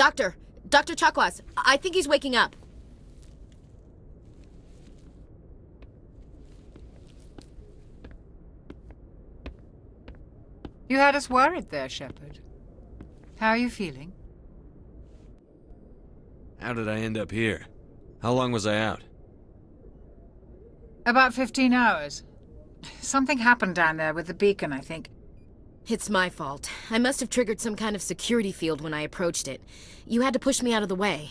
Doctor! Dr. Chakwas, I think he's waking up. You had us worried there, Shepard. How are you feeling? How did I end up here? How long was I out? About 15 hours. Something happened down there with the beacon, I think. It's my fault. I must have triggered some kind of security field when I approached it. You had to push me out of the way.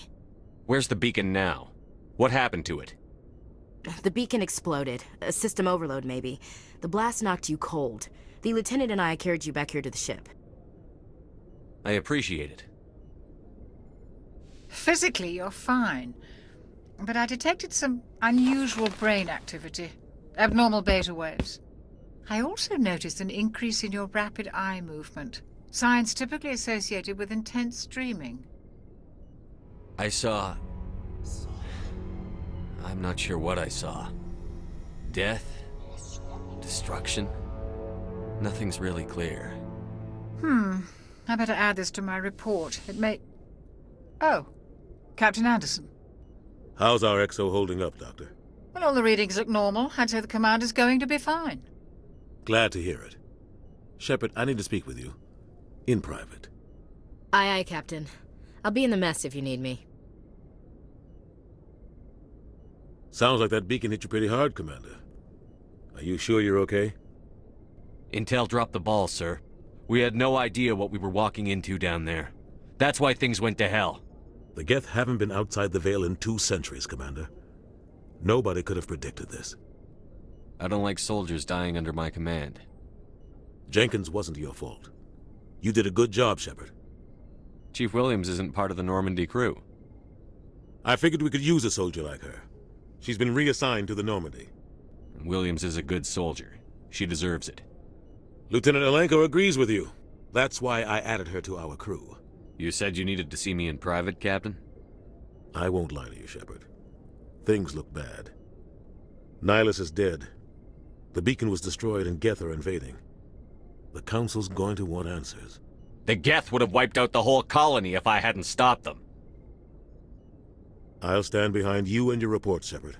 Where's the beacon now? What happened to it? The beacon exploded. A system overload, maybe. The blast knocked you cold. The lieutenant and I carried you back here to the ship. I appreciate it. Physically, you're fine. But I detected some unusual brain activity. Abnormal beta waves. I also noticed an increase in your rapid eye movement. Signs typically associated with intense dreaming. I saw... I'm not sure what I saw. Death? Destruction? Nothing's really clear. I better add this to my report. It may... Oh, Captain Anderson. How's our XO holding up, Doctor? Well, all the readings look normal. I'd say the commander's going to be fine. Glad to hear it. Shepard, I need to speak with you. In private. Aye, Captain. I'll be in the mess if you need me. Sounds like that beacon hit you pretty hard, Commander. Are you sure you're okay? Intel dropped the ball, sir. We had no idea what we were walking into down there. That's why things went to hell. The Geth haven't been outside the Veil in 2 centuries, Commander. Nobody could have predicted this. I don't like soldiers dying under my command. Jenkins wasn't your fault. You did a good job, Shepard. Chief Williams isn't part of the Normandy crew. I figured we could use a soldier like her. She's been reassigned to the Normandy. Williams is a good soldier. She deserves it. Lieutenant Alenko agrees with you. That's why I added her to our crew. You said you needed to see me in private, Captain? I won't lie to you, Shepard. Things look bad. Nihilus is dead. The beacon was destroyed and Geth are invading. The Council's going to want answers. The Geth would have wiped out the whole colony if I hadn't stopped them. I'll stand behind you and your report, Shepard.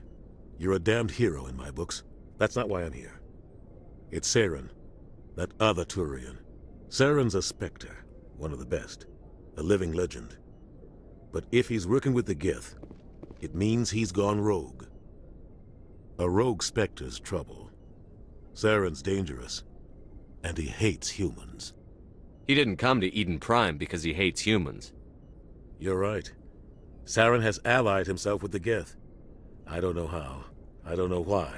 You're a damned hero in my books. That's not why I'm here. It's Saren, that other Turian. Saren's a Spectre, one of the best. A living legend. But if he's working with the Geth, it means he's gone rogue. A rogue Spectre's trouble. Saren's dangerous, and he hates humans. He didn't come to Eden Prime because he hates humans. You're right. Saren has allied himself with the Geth. I don't know how, I don't know why,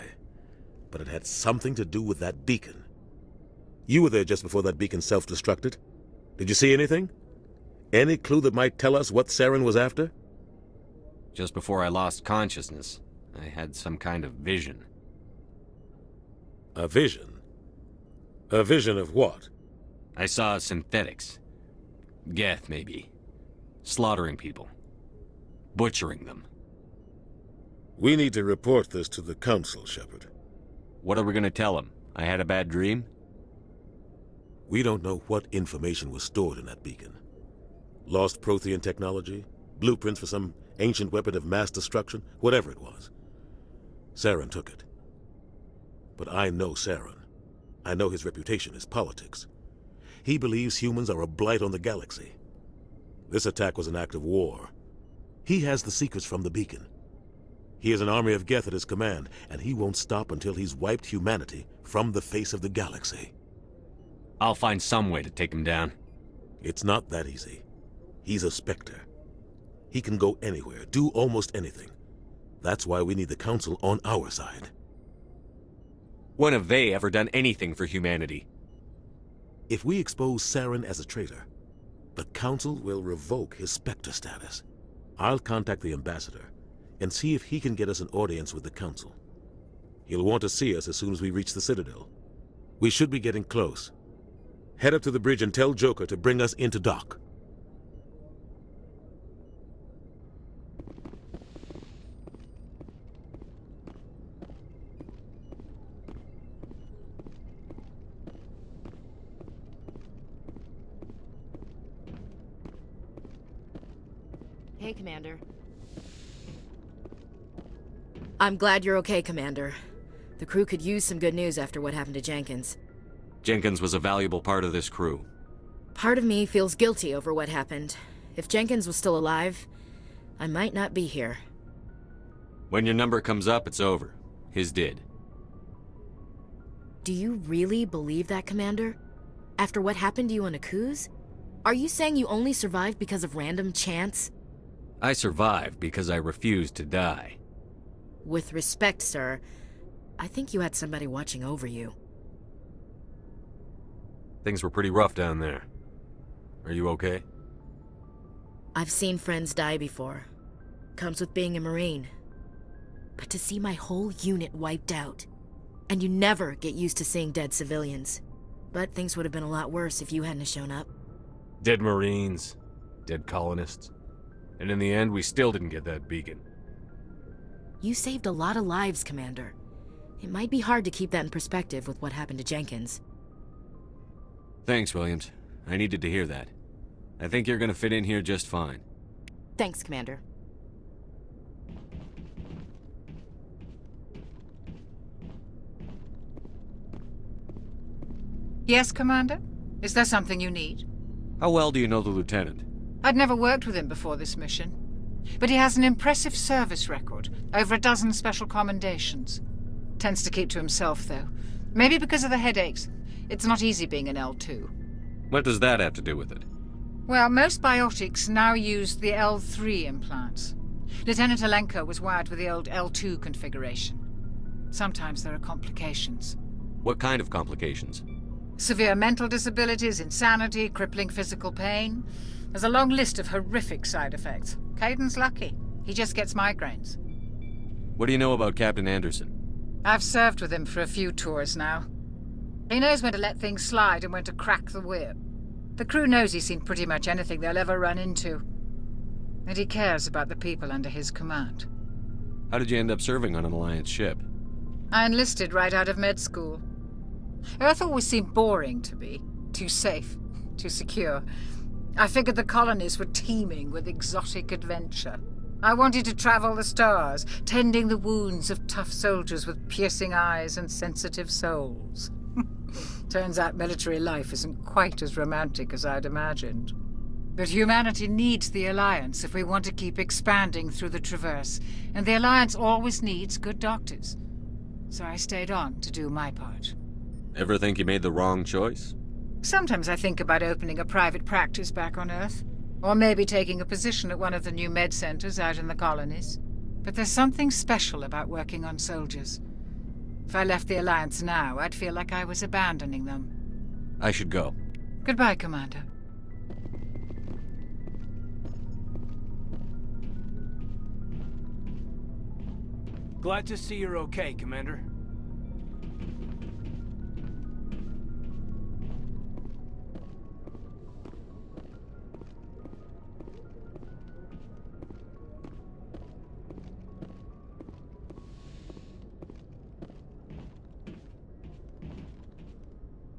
but it had something to do with that beacon. You were there just before that beacon self-destructed. Did you see anything? Any clue that might tell us what Saren was after? Just before I lost consciousness, I had some kind of vision. A vision? A vision of what? I saw synthetics. Geth, maybe. Slaughtering people. Butchering them. We need to report this to the Council, Shepard. What are we gonna tell them? I had a bad dream? We don't know what information was stored in that beacon. Lost Prothean technology? Blueprints for some ancient weapon of mass destruction? Whatever it was. Saren took it. But I know Saren. I know his reputation is politics. He believes humans are a blight on the galaxy. This attack was an act of war. He has the secrets from the beacon. He has an army of Geth at his command, and he won't stop until he's wiped humanity from the face of the galaxy. I'll find some way to take him down. It's not that easy. He's a Spectre. He can go anywhere, do almost anything. That's why we need the Council on our side. When have they ever done anything for humanity? If we expose Saren as a traitor, the Council will revoke his Spectre status. I'll contact the ambassador and see if he can get us an audience with the Council. He'll want to see us as soon as we reach the Citadel. We should be getting close. Head up to the bridge and tell Joker to bring us into dock. Hey, Commander. I'm glad you're okay, Commander. The crew could use some good news after what happened to Jenkins. Jenkins was a valuable part of this crew. Part of me feels guilty over what happened. If Jenkins was still alive, I might not be here. When your number comes up, it's over. His did. Do you really believe that, Commander? After what happened to you on Akuz? Are you saying you only survived because of random chance? I survived because I refused to die. With respect, sir, I think you had somebody watching over you. Things were pretty rough down there. Are you okay? I've seen friends die before. Comes with being a Marine. But to see my whole unit wiped out, and you never get used to seeing dead civilians. But things would have been a lot worse if you hadn't shown up. Dead Marines, dead colonists. And in the end, we still didn't get that beacon. You saved a lot of lives, Commander. It might be hard to keep that in perspective with what happened to Jenkins. Thanks, Williams. I needed to hear that. I think you're gonna fit in here just fine. Thanks, Commander. Yes, Commander? Is there something you need? How well do you know the lieutenant? I'd never worked with him before this mission. But he has an impressive service record, over a dozen special commendations. Tends to keep to himself, though. Maybe because of the headaches. It's not easy being an L2. What does that have to do with it? Well, most biotics now use the L3 implants. Lieutenant Alenko was wired with the old L2 configuration. Sometimes there are complications. What kind of complications? Severe mental disabilities, insanity, crippling physical pain. There's a long list of horrific side effects. Caden's lucky. He just gets migraines. What do you know about Captain Anderson? I've served with him for a few tours now. He knows when to let things slide and when to crack the whip. The crew knows he's seen pretty much anything they'll ever run into. And he cares about the people under his command. How did you end up serving on an Alliance ship? I enlisted right out of med school. Earth always seemed boring to me. Too safe, too secure. I figured the colonies were teeming with exotic adventure. I wanted to travel the stars, tending the wounds of tough soldiers with piercing eyes and sensitive souls. Turns out military life isn't quite as romantic as I'd imagined. But humanity needs the Alliance if we want to keep expanding through the Traverse, and the Alliance always needs good doctors. So I stayed on to do my part. Ever think you made the wrong choice? Sometimes I think about opening a private practice back on Earth, or maybe taking a position at one of the new med centers out in the colonies. But there's something special about working on soldiers. If I left the Alliance now, I'd feel like I was abandoning them. I should go. Goodbye, Commander. Glad to see you're okay, Commander.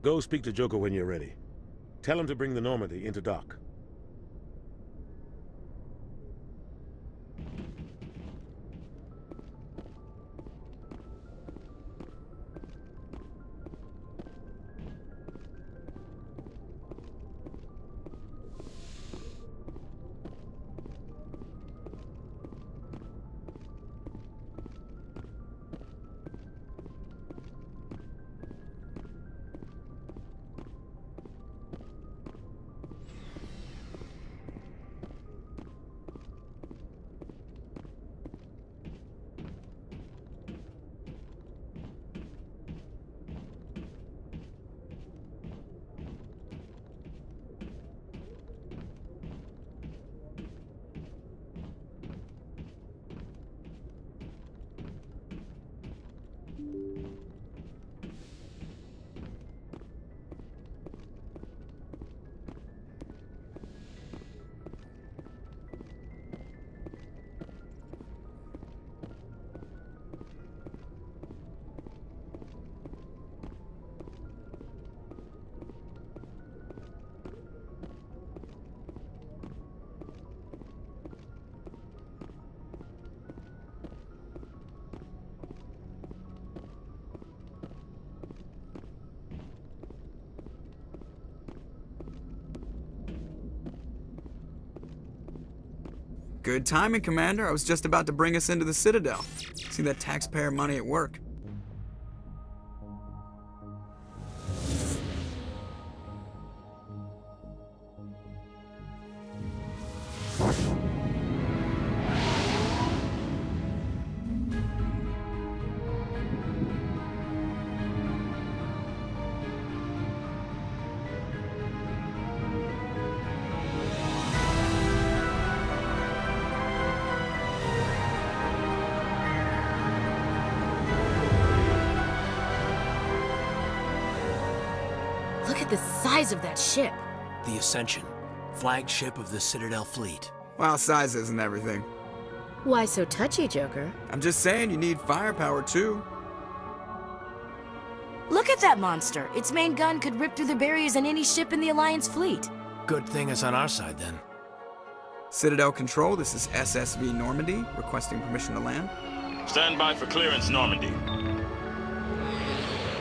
Go speak to Joker when you're ready. Tell him to bring the Normandy into dock. Good timing, Commander. I was just about to bring us into the Citadel. See that taxpayer money at work. Look at the size of that ship. The Ascension, flagship of the Citadel fleet. Well, size isn't everything. Why so touchy, Joker? I'm just saying you need firepower, too. Look at that monster. Its main gun could rip through the barriers in any ship in the Alliance fleet. Good thing it's on our side, then. Citadel Control, this is SSV Normandy, requesting permission to land. Stand by for clearance, Normandy.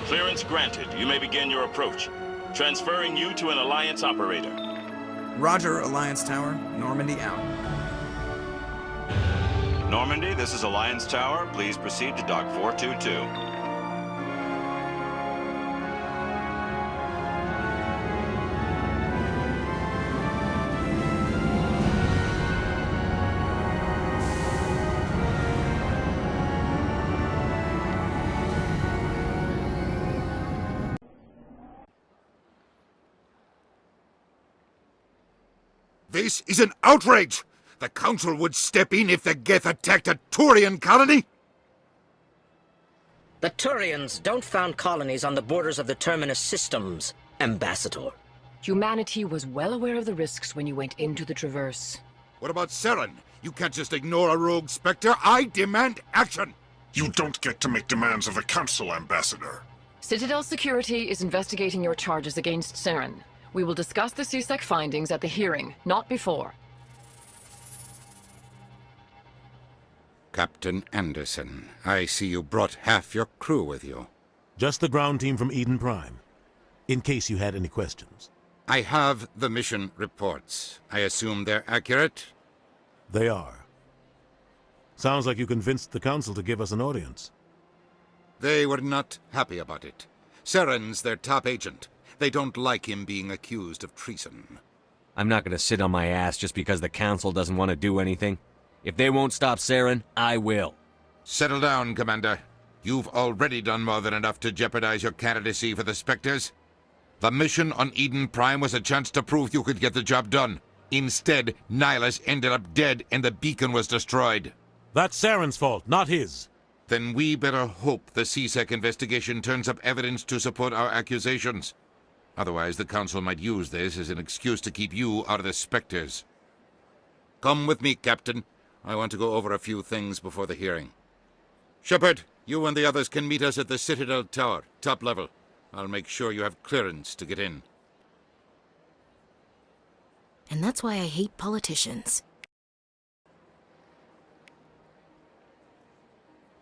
Clearance granted. You may begin your approach. Transferring you to an Alliance operator. Roger, Alliance Tower. Normandy out. Normandy, this is Alliance Tower. Please proceed to Dock 422. This is an outrage! The Council would step in if the Geth attacked a Turian colony! The Turians don't found colonies on the borders of the Terminus systems, Ambassador. Humanity was well aware of the risks when you went into the Traverse. What about Saren? You can't just ignore a rogue Spectre. I demand action! You don't get to make demands of the Council, Ambassador. Citadel Security is investigating your charges against Saren. We will discuss the CSEC findings at the hearing, not before. Captain Anderson, I see you brought half your crew with you. Just the ground team from Eden Prime, in case you had any questions. I have the mission reports. I assume they're accurate? They are. Sounds like you convinced the Council to give us an audience. They were not happy about it. Saren's their top agent. They don't like him being accused of treason. I'm not gonna sit on my ass just because the Council doesn't want to do anything. If they won't stop Saren, I will. Settle down, Commander. You've already done more than enough to jeopardize your candidacy for the Spectres. The mission on Eden Prime was a chance to prove you could get the job done. Instead, Nihilus ended up dead and the beacon was destroyed. That's Saren's fault, not his. Then we better hope the CSEC investigation turns up evidence to support our accusations. Otherwise, the Council might use this as an excuse to keep you out of the Spectres. Come with me, Captain. I want to go over a few things before the hearing. Shepard, you and the others can meet us at the Citadel Tower, top level. I'll make sure you have clearance to get in. And that's why I hate politicians.